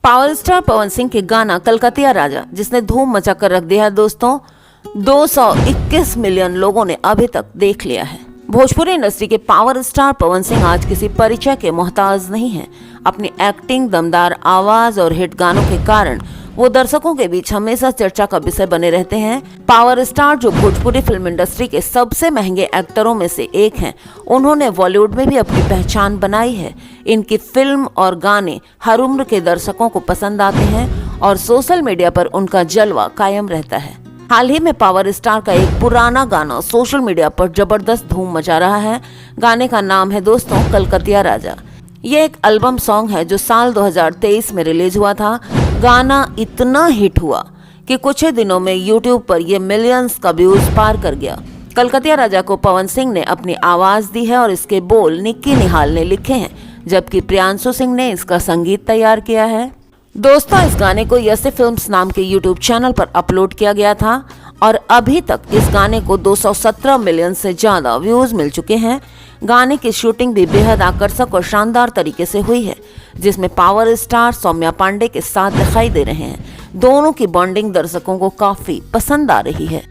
Power star Pawan Singh के गाना कलकतिया राजा, जिसने धूम मचा कर रख दिया है दोस्तों। 221 मिलियन लोगों ने अभी तक देख लिया है। भोजपुरी इंडस्ट्री के पावर स्टार पवन सिंह आज किसी परिचय के मोहताज नहीं हैं। अपनी एक्टिंग, दमदार आवाज और हिट गानों के कारण वो दर्शकों के बीच हमेशा चर्चा का विषय बने रहते हैं। पावर स्टार जो भोजपुरी फिल्म इंडस्ट्री के सबसे महंगे एक्टरों में से एक हैं, उन्होंने बॉलीवुड में भी अपनी पहचान बनाई है। इनकी फिल्म और गाने हर उम्र के दर्शकों को पसंद आते हैं और सोशल मीडिया पर उनका जलवा कायम रहता है। हाल ही में पावर स्टार का एक पुराना गाना सोशल मीडिया पर जबरदस्त धूम मचा रहा है। गाने का नाम है दोस्तों कलकतिया राजा। ये एक एल्बम सॉन्ग है जो साल 2023 में रिलीज हुआ था। गाना इतना हिट हुआ कि कुछ ही दिनों में यूट्यूब पर ये मिलियंस का व्यूज पार कर गया। कलकतिया राजा को पवन सिंह ने अपनी आवाज दी है और इसके बोल निक्की निहाल ने लिखे हैं, जबकि प्रियांशु सिंह ने इसका संगीत तैयार किया है। दोस्तों, इस गाने को यसे फिल्म्स नाम के यूट्यूब चैनल पर अपलोड किया गया था और अभी तक इस गाने को 217 मिलियन से ज्यादा व्यूज मिल चुके हैं। गाने की शूटिंग भी बेहद आकर्षक और शानदार तरीके से हुई है, जिसमें पावर स्टार सौम्या पांडे के साथ दिखाई दे रहे हैं। दोनों की बॉन्डिंग दर्शकों को काफी पसंद आ रही है।